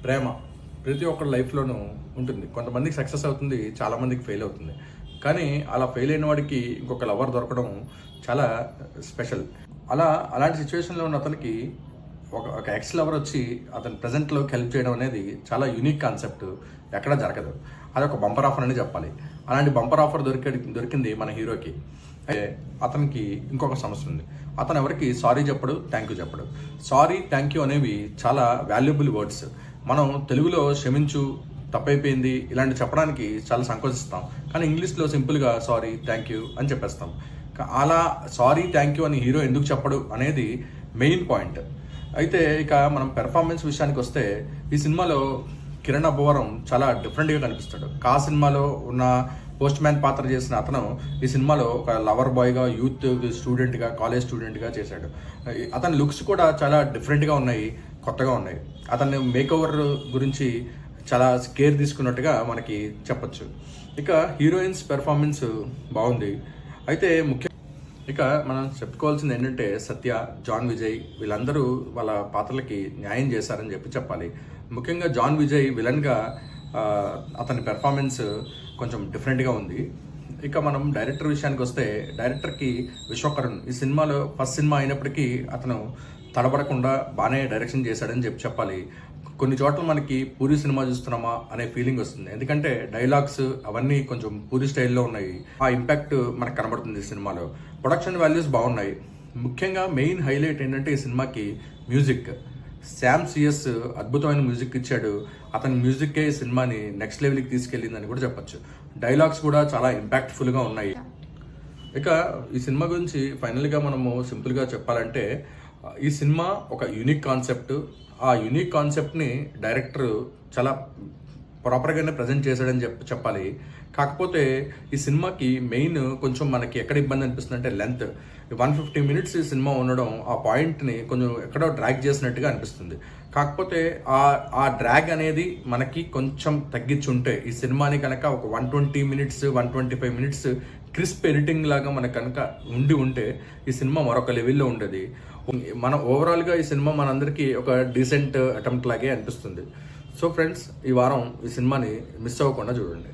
ప్రేమ ప్రతి ఒక్కరి లైఫ్లోనూ ఉంటుంది. కొంతమందికి సక్సెస్ అవుతుంది, చాలామందికి ఫెయిల్ అవుతుంది. కానీ అలా ఫెయిల్ అయిన వాడికి ఇంకొక లవర్ దొరకడం చాలా స్పెషల్. అలాంటి సిచ్యువేషన్లో ఉన్న అతనికి ఒక ఎక్స్ లవర్ వచ్చి అతని ప్రజెంట్లోకి హెల్ప్ చేయడం అనేది చాలా యూనిక్ కాన్సెప్ట్, ఎక్కడా జరగదు. అదొక బంపర్ ఆఫర్ అని చెప్పాలి. అలాంటి బంపర్ ఆఫర్ దొరికింది మన హీరోకి. అయితే అతనికి ఇంకొక సమస్య ఉంది. అతను ఎవరికి సారీ చెప్పడు, థ్యాంక్ యూ చెప్పడు. సారీ, థ్యాంక్ యూ అనేవి చాలా వాల్యుబుల్ వర్డ్స్. మనం తెలుగులో క్షమించు, తప్పైపోయింది ఇలాంటి చెప్పడానికి చాలా సంకోచిస్తాం. కానీ ఇంగ్లీష్లో సింపుల్గా సారీ, థ్యాంక్ యూ అని చెప్పేస్తాం. అలా సారీ, థ్యాంక్ యూ అని హీరో ఎందుకు చెప్పడు అనేది మెయిన్ పాయింట్. అయితే ఇక మనం పెర్ఫార్మెన్స్ విషయానికి వస్తే ఈ సినిమాలో కిరణ్ అబ్బవరం చాలా డిఫరెంట్గా కనిపిస్తాడు. సినిమాలో ఉన్న పోస్ట్ మ్యాన్ పాత్ర చేసిన అతను ఈ సినిమాలో ఒక లవర్ బాయ్గా, యూత్ స్టూడెంట్గా, కాలేజ్ స్టూడెంట్గా చేశాడు. అతని లుక్స్ కూడా చాలా డిఫరెంట్గా ఉన్నాయి, కొత్తగా ఉన్నాయి. అతని మేకోవర్ గురించి చాలా కేర్ తీసుకున్నట్టుగా మనకి చెప్పచ్చు. ఇక హీరోయిన్స్ పెర్ఫార్మెన్స్ బాగుంది. అయితే ఇక మనం చెప్పుకోవాల్సింది ఏంటంటే సత్య, జాన్ విజయ్ వీళ్ళందరూ వాళ్ళ పాత్రలకి న్యాయం చేశారని చెప్పాలి. ముఖ్యంగా జాన్ విజయ్ విలన్గా అతని పెర్ఫార్మెన్స్ కొంచెం డిఫరెంట్గా ఉంది. ఇక మనం డైరెక్టర్ విషయానికి వస్తే డైరెక్టర్కి విశ్వకరణ్ ఈ సినిమాలో ఫస్ట్ సినిమా అయినప్పటికీ అతను తడబడకుండా బాగానే డైరెక్షన్ చేశాడని చెప్పాలి. కొన్ని చోట్ల మనకి పూరి సినిమా చూస్తున్నామా అనే ఫీలింగ్ వస్తుంది. ఎందుకంటే డైలాగ్స్ అవన్నీ కొంచెం పూరి స్టైల్లో ఉన్నాయి. ఆ ఇంపాక్ట్ మనకు కనబడుతుంది ఈ సినిమాలో. ప్రొడక్షన్ వాల్యూస్ బాగున్నాయి. ముఖ్యంగా మెయిన్ హైలైట్ ఏంటంటే ఈ సినిమాకి మ్యూజిక్. శామ్ సిఎస్ అద్భుతమైన మ్యూజిక్ ఇచ్చాడు. అతని మ్యూజిక్కే ఈ సినిమాని నెక్స్ట్ లెవెల్కి తీసుకెళ్ళిందని కూడా చెప్పొచ్చు. డైలాగ్స్ కూడా చాలా ఇంపాక్ట్ఫుల్గా ఉన్నాయి. ఇక ఈ సినిమా గురించి ఫైనల్గా మనము సింపుల్గా చెప్పాలంటే ఈ సినిమా ఒక యూనిక్ కాన్సెప్ట్. ఆ యూనిక్ కాన్సెప్ట్ని డైరెక్టర్ చాలా ప్రాపర్గానే ప్రజెంట్ చేశాడని చెప్పాలి. కాకపోతే ఈ సినిమాకి మెయిన్ కొంచెం మనకి ఎక్కడ ఇబ్బంది అనిపిస్తుంది అంటే లెంత్. 150 మినిట్స్ ఈ సినిమా ఉండడం ఆ పాయింట్ని కొంచెం ఎక్కడో డ్రాగ్ చేసినట్టుగా అనిపిస్తుంది. కాకపోతే ఆ డ్రాగ్ అనేది మనకి కొంచెం తగ్గించుంటే ఈ సినిమాని కనుక ఒక 120 మినిట్స్ 125 మినిట్స్ క్రిస్ప్ ఎడిటింగ్ లాగా మనకు కనుక ఉంటే ఈ సినిమా మరొక లెవెల్లో ఉండేది. మన ఓవరాల్గా ఈ సినిమా మనందరికీ ఒక డీసెంట్ అటెంప్ట్ లాగే అనిపిస్తుంది. సో ఫ్రెండ్స్, ఈ వారం ఈ సినిమాని మిస్ అవ్వకుండా చూడండి.